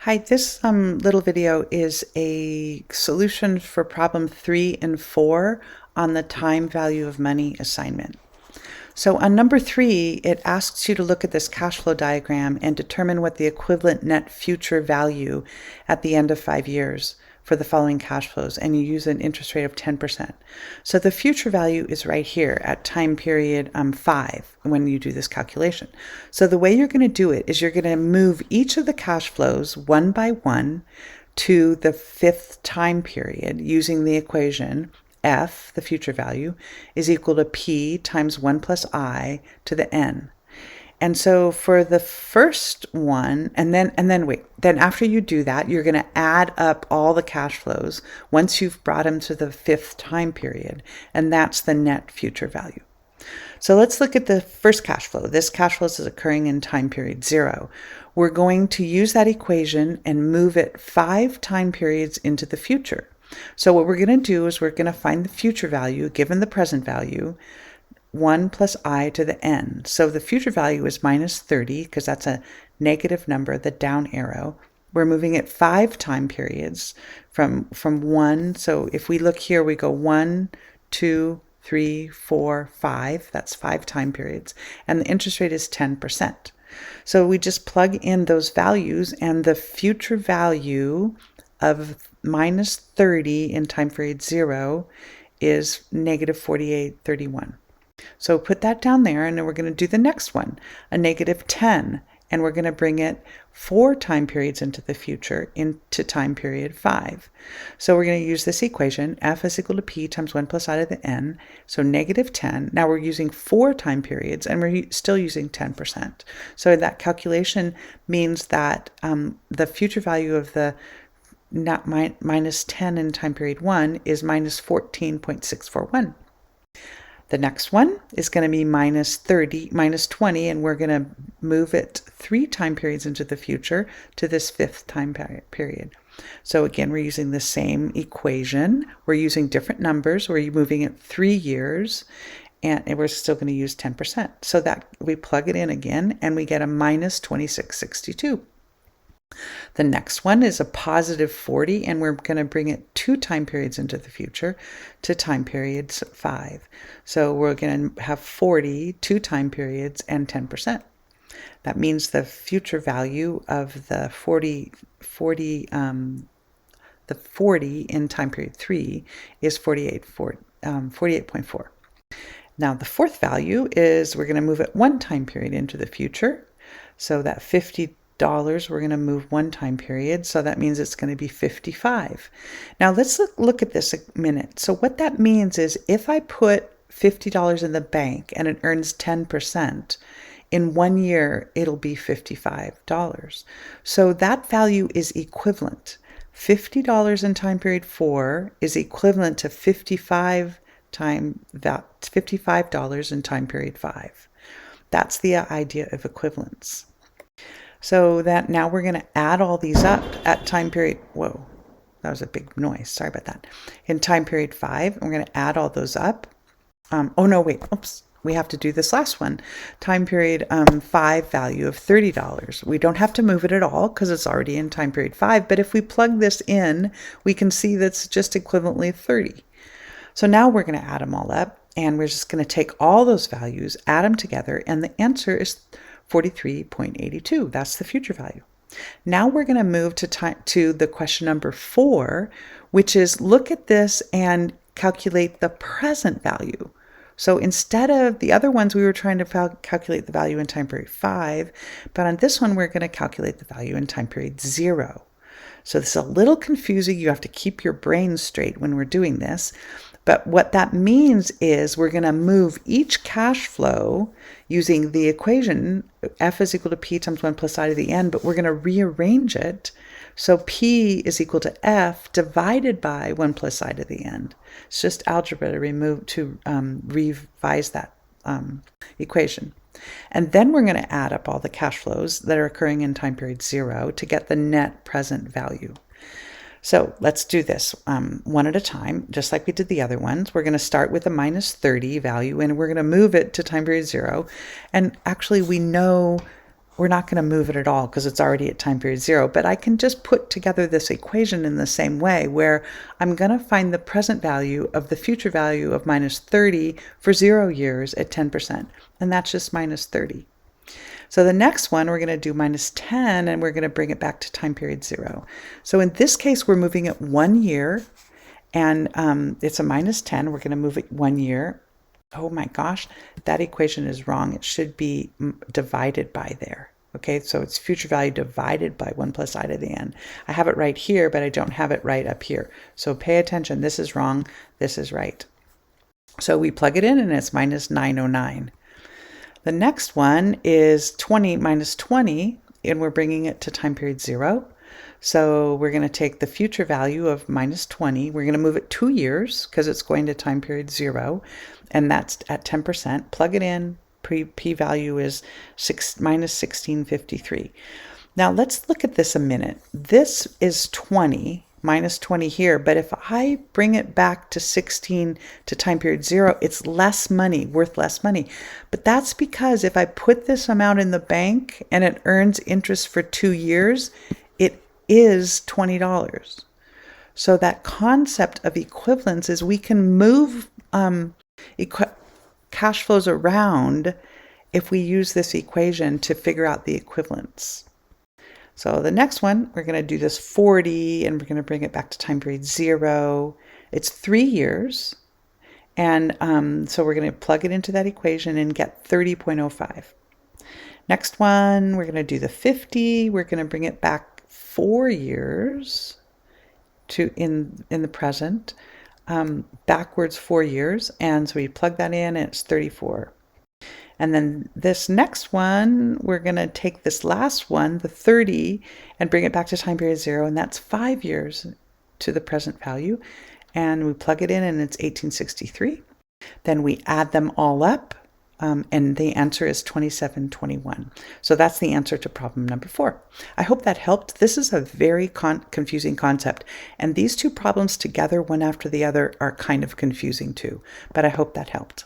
Hi, this little video is a solution for problem 3 and 4 on the time value of money assignment. So on number 3, it asks you to look at this cash flow diagram and determine what the equivalent net future value at the end of 5 years for the following cash flows, and you use an interest rate of 10%. So the future value is right here at time period 5 when you do this calculation. So the way you're going to do it is you're going to move each of the cash flows one by one to the 5th time period using the equation F, the future value, is equal to P times 1 plus I to the N. And so for the first one, and then after you do that, you're going to add up all the cash flows once you've brought them to the 5th time period, and that's the net future value. So let's look at the first cash flow. This cash flow is occurring in time period 0. We're going to use that equation and move it 5 time periods into the future. So what we're going to do is we're going to find the future value given the present value, 1 plus I to the N. So the future value is minus 30 because that's a negative number, the down arrow. We're moving it 5 time periods from 1. So if we look here, we go 1, 2, 3, 4, 5. That's 5 time periods. And the interest rate is 10%. So we just plug in those values, and the future value of minus 30 in time period 0 is negative 48.31. So put that down there, and then we're going to do the next one, a negative 10, and we're going to bring it 4 time periods into the future, into time period 5. So we're going to use this equation, F is equal to P times 1 plus I to the N, so negative 10. Now we're using 4 time periods, and we're still using 10%. So that calculation means that the future value of the minus 10 in time period 1 is minus 14.641. The next one is going to be minus 20, and we're going to move it 3 time periods into the future to this 5th time period. So again, we're using the same equation. We're using different numbers. We're moving it 3 years, and we're still going to use 10%. So that we plug it in again, and we get a minus 26.62. The next one is a positive 40, and we're going to bring it 2 time periods into the future to time period 5. So we're going to have 40, 2 time periods, and 10%. That means the future value of the 40 in time period 3 is 48.4. Now the 4th value is we're going to move it 1 time period into the future. So that $50, we're going to move 1 time period, so that means it's going to be 55. Now let's look at this a minute. So what that means is if I put $50 in the bank and it earns 10%, in 1 year it'll be $55. So that value is equivalent. $50 in time period 4 is equivalent to $55 in time period 5. That's the idea of equivalence. So that now we're going to add all these up at time period, whoa, that was a big noise, sorry about that. In time period 5, we're going to add all those up. We have to do this last one. Time period 5 value of $30. We don't have to move it at all because it's already in time period 5, but if we plug this in, we can see that's just equivalently 30. So now we're going to add them all up, and we're just going to take all those values, add them together, and the answer is 43.82. That's the future value. Now we're going to move to the question number 4, which is look at this and calculate the present value. So instead of the other ones, we were trying to calculate the value in time period 5, but on this one, we're going to calculate the value in time period 0. So this is a little confusing. You have to keep your brain straight when we're doing this. But what that means is we're going to move each cash flow using the equation F is equal to P times 1 plus I to the N, but we're going to rearrange it. So P is equal to F divided by 1 plus I to the N. It's just algebra to revise that equation. And then we're going to add up all the cash flows that are occurring in time period 0 to get the net present value. So let's do this one at a time, just like we did the other ones. We're going to start with a minus 30 value, and we're going to move it to time period 0. And actually, we know we're not going to move it at all because it's already at time period 0. But I can just put together this equation in the same way, where I'm going to find the present value of the future value of minus 30 for 0 years at 10%. And that's just minus 30. So the next one, we're going to do minus 10, and we're going to bring it back to time period 0. So in this case, we're moving it 1 year, and it's a minus 10. We're going to move it 1 year. Oh my gosh, that equation is wrong. It should be divided by there. Okay, so it's future value divided by 1 plus I to the n. I have it right here, but I don't have it right up here. So pay attention. This is wrong. This is right. So we plug it in, and it's minus 909. The next one is 20 minus 20, and we're bringing it to time period 0. So we're going to take the future value of minus 20. We're going to move it 2 years because it's going to time period 0, and that's at 10%. Plug it in. P-value is minus 1653. Now let's look at this a minute. This is 20, minus 20 here, but if I bring it back to 16 to time period 0, it's less money, worth less money. But that's because if I put this amount in the bank and it earns interest for 2 years, it is $20. So that concept of equivalence is we can move cash flows around if we use this equation to figure out the equivalence. So the next one, we're going to do this 40, and we're going to bring it back to time period 0. It's 3 years, and so we're going to plug it into that equation and get 30.05. Next one, we're going to do the 50. We're going to bring it back 4 years to in the present, backwards 4 years, and so we plug that in, and it's 34. And then this next one, we're going to take this last one, the 30, and bring it back to time period 0, and that's 5 years to the present value. And we plug it in, and it's 1863. Then we add them all up, and the answer is 2721. So that's the answer to problem number 4. I hope that helped. This is a very confusing concept, and these two problems together, one after the other, are kind of confusing too. But I hope that helped.